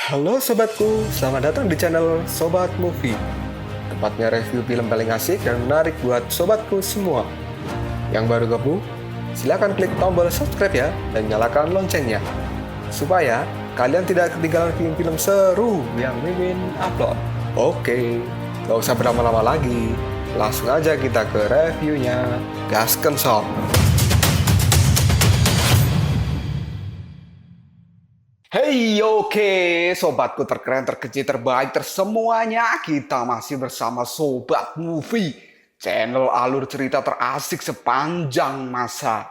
Halo sobatku, selamat datang di channel Sobat Movie. Tempatnya review film paling asik dan menarik buat sobatku semua. Yang baru gabung, silakan klik tombol subscribe ya dan nyalakan loncengnya. Supaya kalian tidak ketinggalan film-film seru yang Mimin upload. Oke, gak usah berlama-lama lagi. Langsung aja kita ke reviewnya. Gasken sob. Hey, oke, sobatku terkeren, terkecil, terbaik, tersemuanya. Kita masih bersama Sobat Movie, channel alur cerita terasik sepanjang masa.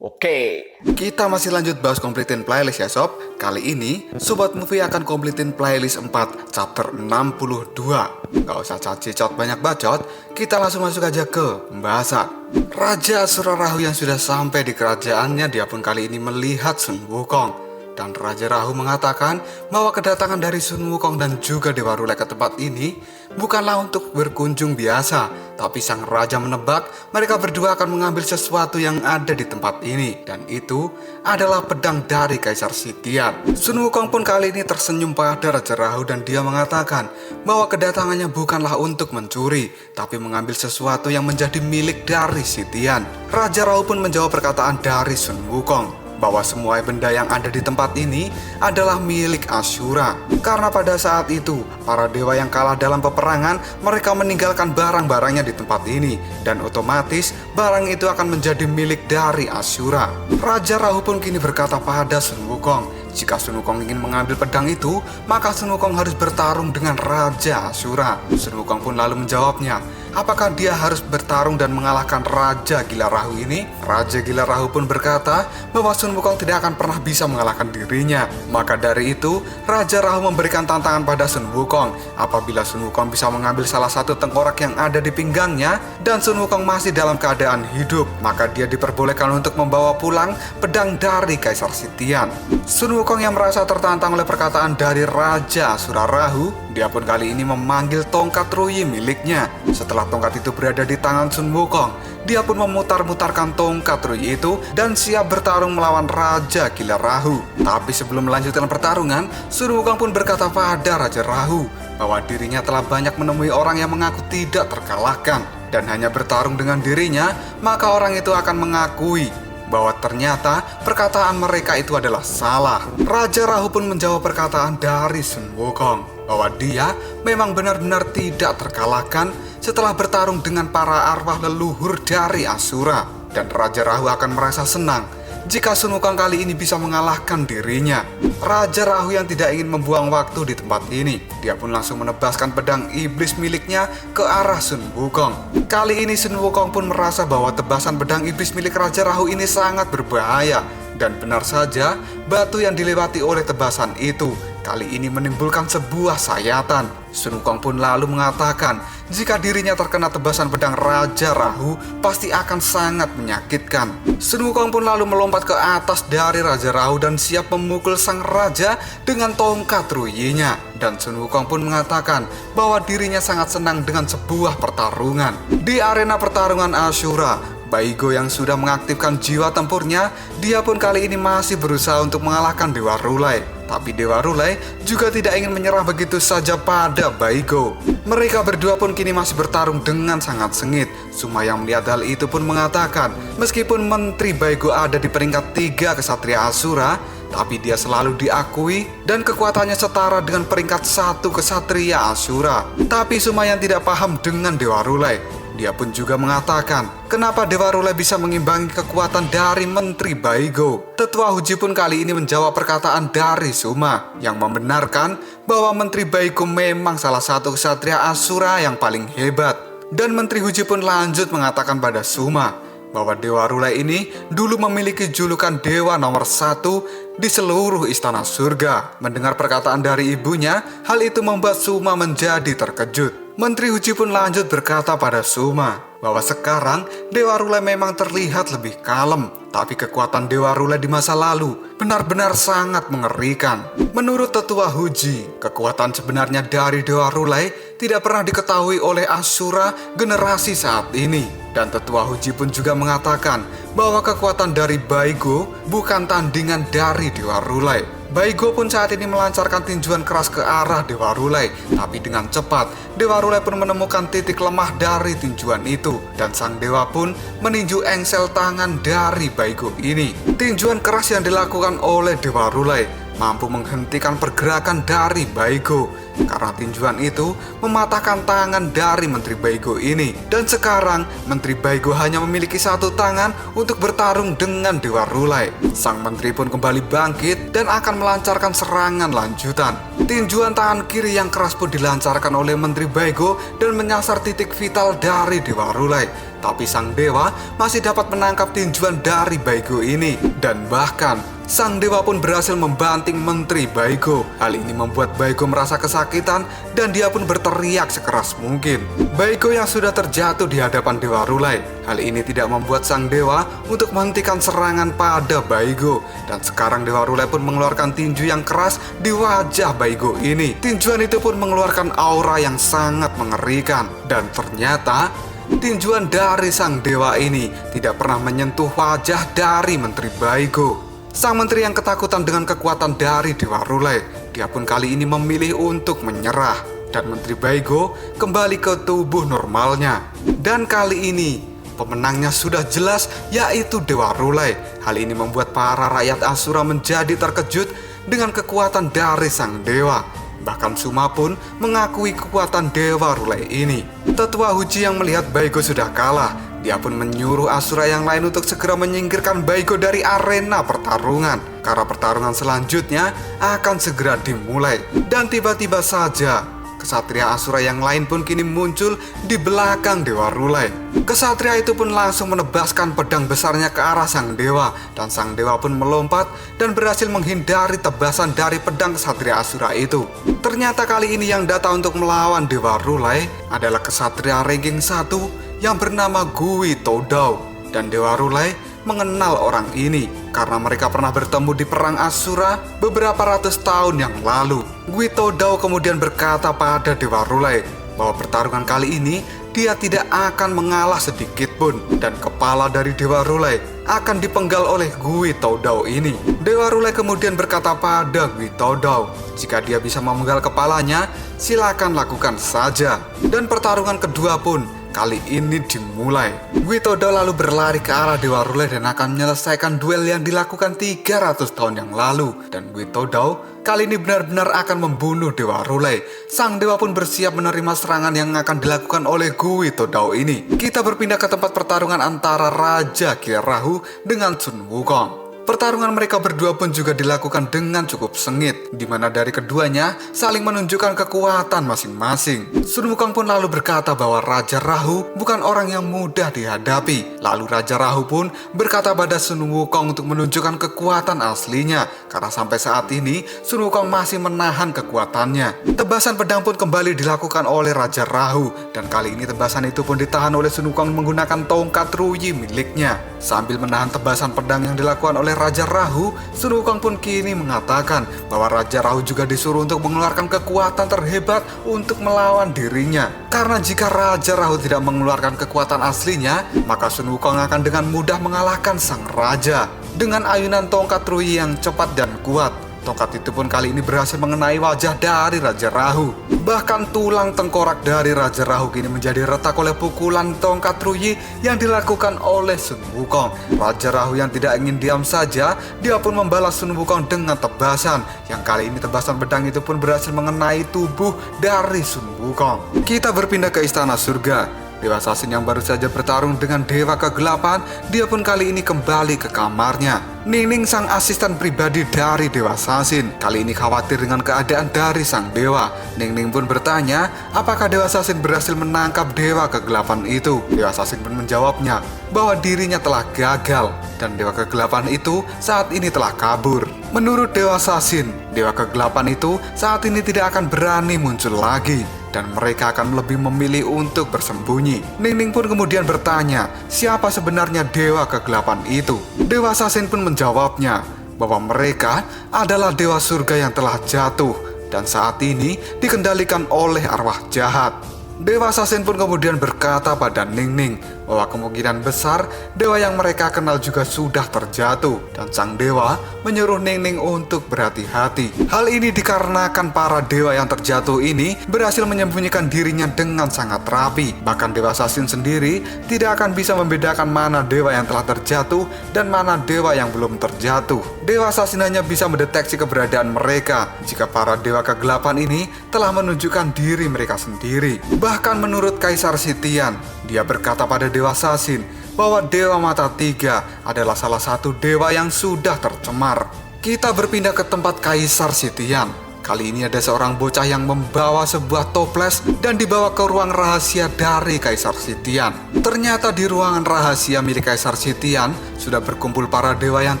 Oke, kita masih lanjut bahas completing playlist ya sob. Kali ini, Sobat Movie akan completing playlist 4, chapter 62. Gak usah cacicot banyak bacot, kita langsung masuk aja ke pembahasan. Raja Asura Rahu yang sudah sampai di kerajaannya, dia pun kali ini melihat Sun Wukong. Dan Raja Rahu mengatakan bahwa kedatangan dari Sun Wukong dan juga Dewa Rulai ke tempat ini bukanlah untuk berkunjung biasa, tapi sang raja menebak mereka berdua akan mengambil sesuatu yang ada di tempat ini, dan itu adalah pedang dari Kaisar Sitian. Sun Wukong pun kali ini tersenyum pada Raja Rahu dan dia mengatakan bahwa kedatangannya bukanlah untuk mencuri, tapi mengambil sesuatu yang menjadi milik dari Sitian. Raja Rahu pun menjawab perkataan dari Sun Wukong bahwa semua benda yang ada di tempat ini adalah milik Asura. Karena pada saat itu, para dewa yang kalah dalam peperangan, mereka meninggalkan barang-barangnya di tempat ini, dan otomatis barang itu akan menjadi milik dari Asura. Raja Rahu pun kini berkata pada Sun Wukong, jika Sun Wukong ingin mengambil pedang itu, maka Sun Wukong harus bertarung dengan Raja Asura. Sun Wukong pun lalu menjawabnya, apakah dia harus bertarung dan mengalahkan Raja Gila Rahu ini? Raja Gila Rahu pun berkata bahwa Sun Wukong tidak akan pernah bisa mengalahkan dirinya. Maka dari itu, Raja Rahu memberikan tantangan pada Sun Wukong. Apabila Sun Wukong bisa mengambil salah satu tengkorak yang ada di pinggangnya, dan Sun Wukong masih dalam keadaan hidup, maka dia diperbolehkan untuk membawa pulang pedang dari Kaisar Sitian. Sun Wukong yang merasa tertantang oleh perkataan dari Raja Asura Rahu, dia pun kali ini memanggil tongkat Ruyi miliknya. Setelah tongkat itu berada di tangan Sun Wukong, dia pun memutar-mutarkan tongkat Ruyi itu dan siap bertarung melawan Raja Gila Rahu. Tapi sebelum melanjutkan pertarungan, Sun Wukong pun berkata pada Raja Rahu bahwa dirinya telah banyak menemui orang yang mengaku tidak terkalahkan, dan hanya bertarung dengan dirinya, maka orang itu akan mengakui bahwa ternyata perkataan mereka itu adalah salah. Raja Rahu pun menjawab perkataan dari Sun Wukong bahwa dia memang benar-benar tidak terkalahkan setelah bertarung dengan para arwah leluhur dari Asura. Dan Raja Rahu akan merasa senang jika Sun Wukong kali ini bisa mengalahkan dirinya. Raja Rahu yang tidak ingin membuang waktu di tempat ini, dia pun langsung menebaskan pedang iblis miliknya ke arah Sun Wukong. Kali ini Sun Wukong pun merasa bahwa tebasan pedang iblis milik Raja Rahu ini sangat berbahaya. Dan benar saja, batu yang dilewati oleh tebasan itu kali ini menimbulkan sebuah sayatan. Sun Wukong pun lalu mengatakan jika dirinya terkena tebasan pedang Raja Rahu pasti akan sangat menyakitkan. Sun Wukong pun lalu melompat ke atas dari Raja Rahu dan siap memukul sang raja dengan tongkat Ruyinya. Dan Sun Wukong pun mengatakan bahwa dirinya sangat senang dengan sebuah pertarungan. Di arena pertarungan Asura, Baigo yang sudah mengaktifkan jiwa tempurnya, dia pun kali ini masih berusaha untuk mengalahkan Dewa Rulai. Tapi Dewa Rulai juga tidak ingin menyerah begitu saja pada Baigo. Mereka berdua pun kini masih bertarung dengan sangat sengit. Suma yang melihat hal itu pun mengatakan, meskipun Menteri Baigo ada di peringkat 3 kesatria Asura, tapi dia selalu diakui dan kekuatannya setara dengan peringkat 1 kesatria Asura. Tapi Suma yang tidak paham dengan Dewa Rulai, dia pun juga mengatakan, kenapa Dewa Rulai bisa mengimbangi kekuatan dari Menteri Baigo? Tetua Huji pun kali ini menjawab perkataan dari Suma yang membenarkan bahwa Menteri Baigo memang salah satu kesatria Asura yang paling hebat. Dan Menteri Huji pun lanjut mengatakan pada Suma bahwa Dewa Rulai ini dulu memiliki julukan Dewa nomor 1 di seluruh istana surga. Mendengar perkataan dari ibunya, hal itu membuat Suma menjadi terkejut. Menteri Huji pun lanjut berkata pada Suma bahwa sekarang Dewa Rulai memang terlihat lebih kalem, tapi kekuatan Dewa Rulai di masa lalu benar-benar sangat mengerikan. Menurut Tetua Huji, kekuatan sebenarnya dari Dewa Rulai tidak pernah diketahui oleh Asura generasi saat ini. Dan Tetua Huji pun juga mengatakan bahwa kekuatan dari Baigo bukan tandingan dari Dewa Rulai. Baigo pun saat ini melancarkan tinjuan keras ke arah Dewa Rulai. Tapi dengan cepat, Dewa Rulai pun menemukan titik lemah dari tinjuan itu. Dan sang dewa pun meninju engsel tangan dari Baigo ini. Tinjuan keras yang dilakukan oleh Dewa Rulai mampu menghentikan pergerakan dari Baigo. Karena tinjuan itu mematahkan tangan dari Menteri Baigo ini. Dan sekarang Menteri Baigo hanya memiliki satu tangan untuk bertarung dengan Dewa Rulai. Sang menteri pun kembali bangkit dan akan melancarkan serangan lanjutan. Tinjuan tangan kiri yang keras pun dilancarkan oleh Menteri Baigo dan menyasar titik vital dari Dewa Rulai. Tapi sang dewa masih dapat menangkap tinjuan dari Baigo ini. Dan bahkan sang dewa pun berhasil membanting Menteri Baigo. Hal ini membuat Baigo merasa kesakitan dan dia pun berteriak sekeras mungkin. Baigo yang sudah terjatuh di hadapan Dewa Rulai. Hal ini tidak membuat sang dewa untuk menghentikan serangan pada Baigo. Dan sekarang Dewa Rulai pun mengeluarkan tinju yang keras di wajah Baigo ini. Tinjuan itu pun mengeluarkan aura yang sangat mengerikan. Dan ternyata tinjuan dari sang dewa ini tidak pernah menyentuh wajah dari Menteri Baigo. Sang menteri yang ketakutan dengan kekuatan dari Dewa Rulai, dia pun kali ini memilih untuk menyerah. Dan Menteri Baigo kembali ke tubuh normalnya. Dan kali ini pemenangnya sudah jelas, yaitu Dewa Rulai. Hal ini membuat para rakyat Asura menjadi terkejut dengan kekuatan dari sang dewa. Bahkan Suma pun mengakui kekuatan Dewa Rulai ini. Tetua Huji yang melihat Baigo sudah kalah, dia pun menyuruh Asura yang lain untuk segera menyingkirkan Baigo dari arena pertarungan. Karena pertarungan selanjutnya akan segera dimulai. Dan tiba-tiba saja kesatria Asura yang lain pun kini muncul di belakang Dewa Rulai. Kesatria itu pun langsung menebaskan pedang besarnya ke arah sang dewa. Dan sang dewa pun melompat dan berhasil menghindari tebasan dari pedang kesatria Asura itu. Ternyata kali ini yang datang untuk melawan Dewa Rulai adalah kesatria ranking 1 yang bernama Gui Todao. Dan Dewa Rulai mengenal orang ini karena mereka pernah bertemu di perang Asura beberapa ratus tahun yang lalu. Gui Todao kemudian berkata pada Dewa Rulai bahwa pertarungan kali ini dia tidak akan mengalah sedikit pun. Dan kepala dari Dewa Rulai akan dipenggal oleh Gui Todao ini. Dewa Rulai kemudian berkata pada Gui Todao, jika dia bisa memenggal kepalanya, silakan lakukan saja. Dan pertarungan kedua pun kali ini dimulai. Gui Todao lalu berlari ke arah Dewa Rulai dan akan menyelesaikan duel yang dilakukan 300 tahun yang lalu. Dan Gui Todao kali ini benar-benar akan membunuh Dewa Rulai. Sang dewa pun bersiap menerima serangan yang akan dilakukan oleh Gui Todao ini. Kita berpindah ke tempat pertarungan antara Raja Kilrahu dengan Sun Wukong. Pertarungan mereka berdua pun juga dilakukan dengan cukup sengit, di mana dari keduanya saling menunjukkan kekuatan masing-masing. Sun Wukong pun lalu berkata bahwa Raja Rahu bukan orang yang mudah dihadapi. Lalu Raja Rahu pun berkata pada Sun Wukong untuk menunjukkan kekuatan aslinya, karena sampai saat ini Sun Wukong masih menahan kekuatannya. Tebasan pedang pun kembali dilakukan oleh Raja Rahu, dan kali ini tebasan itu pun ditahan oleh Sun Wukong menggunakan tongkat Ruyi miliknya. Sambil menahan tebasan pedang yang dilakukan oleh Raja Rahu, Sun Wukong pun kini mengatakan bahwa Raja Rahu juga disuruh untuk mengeluarkan kekuatan terhebat untuk melawan dirinya. Karena jika Raja Rahu tidak mengeluarkan kekuatan aslinya, maka Sun Wukong akan dengan mudah mengalahkan sang raja dengan ayunan tongkat Ruyi yang cepat dan kuat. Tongkat itu pun kali ini berhasil mengenai wajah dari Raja Rahu. Bahkan tulang tengkorak dari Raja Rahu kini menjadi retak oleh pukulan tongkat Ruyi yang dilakukan oleh Sun Wukong. Raja Rahu yang tidak ingin diam saja, dia pun membalas Sun Wukong dengan tebasan. Yang kali ini tebasan pedang itu pun berhasil mengenai tubuh dari Sun Wukong. Kita berpindah ke Istana Surga. Dewa Sasin yang baru saja bertarung dengan Dewa Kegelapan, dia pun kali ini kembali ke kamarnya. Ningning, sang asisten pribadi dari Dewa Sasin, kali ini khawatir dengan keadaan dari sang dewa. Ningning pun bertanya, apakah Dewa Sasin berhasil menangkap Dewa Kegelapan itu? Dewa Sasin pun menjawabnya bahwa dirinya telah gagal dan Dewa Kegelapan itu saat ini telah kabur. Menurut Dewa Sasin, Dewa Kegelapan itu saat ini tidak akan berani muncul lagi dan mereka akan lebih memilih untuk bersembunyi. Ningning pun kemudian bertanya, siapa sebenarnya Dewa Kegelapan itu? Dewa Sasin pun menjawabnya bahwa mereka adalah Dewa Surga yang telah jatuh dan saat ini dikendalikan oleh arwah jahat. Dewa Sasin pun kemudian berkata pada Ningning bahwa kemungkinan besar dewa yang mereka kenal juga sudah terjatuh, dan sang dewa menyuruh Ningning untuk berhati-hati. Hal ini dikarenakan para dewa yang terjatuh ini berhasil menyembunyikan dirinya dengan sangat rapi. Bahkan Dewa Sasin sendiri tidak akan bisa membedakan mana dewa yang telah terjatuh dan mana dewa yang belum terjatuh. Dewa Sasin hanya bisa mendeteksi keberadaan mereka jika para dewa kegelapan ini telah menunjukkan diri mereka sendiri. Bahkan menurut Kaisar Sitian, dia berkata pada Dewa Sasin bahwa Dewa Mata Tiga adalah salah satu dewa yang sudah tercemar. Kita berpindah ke tempat Kaisar Sitian. Kali ini ada seorang bocah yang membawa sebuah toples dan dibawa ke ruang rahasia dari Kaisar Sitian. Ternyata di ruangan rahasia milik Kaisar Sitian sudah berkumpul para dewa yang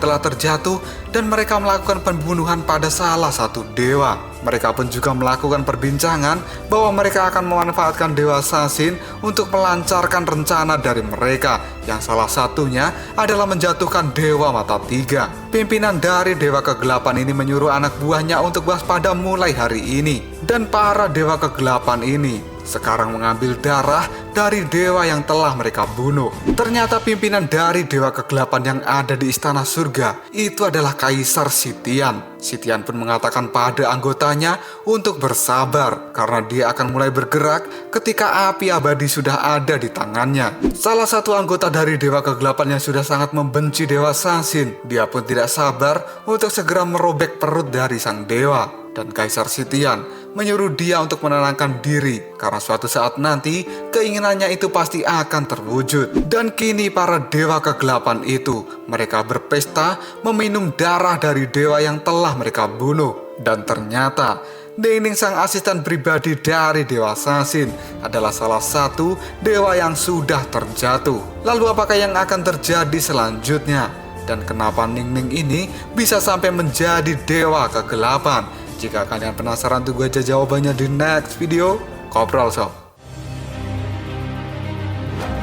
telah terjatuh dan mereka melakukan pembunuhan pada salah satu dewa. Mereka pun juga melakukan perbincangan bahwa mereka akan memanfaatkan Dewa Sasin untuk melancarkan rencana dari mereka, yang salah satunya adalah menjatuhkan Dewa Mata Tiga. Pimpinan dari Dewa Kegelapan ini menyuruh anak buahnya untuk waspada mulai hari ini. Dan para Dewa Kegelapan ini sekarang mengambil darah dari dewa yang telah mereka bunuh. Ternyata pimpinan dari Dewa Kegelapan yang ada di Istana Surga itu adalah Kaisar Sitian. Sitian pun mengatakan pada anggotanya untuk bersabar karena dia akan mulai bergerak ketika api abadi sudah ada di tangannya. Salah satu anggota dari Dewa Kegelapan yang sudah sangat membenci Dewa Sasin, dia pun tidak sabar untuk segera merobek perut dari sang dewa. Dan Kaisar Sitian menyuruh dia untuk menenangkan diri karena suatu saat nanti keinginannya itu pasti akan terwujud. Dan kini para Dewa Kegelapan itu mereka berpesta meminum darah dari dewa yang telah mereka bunuh. Dan ternyata Ningning, sang asisten pribadi dari Dewa Sasin, adalah salah satu dewa yang sudah terjatuh. Lalu apakah yang akan terjadi selanjutnya? Dan kenapa Ningning ini bisa sampai menjadi Dewa Kegelapan? Jika kalian penasaran, tunggu aja jawabannya di next video. Koprol Sob.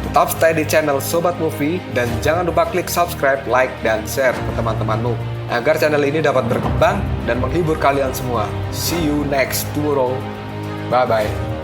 Tetap stay di channel Sobat Movie dan jangan lupa klik subscribe, like, dan share ke teman-temanmu agar channel ini dapat berkembang dan menghibur kalian semua. See you next tomorrow. Bye-bye.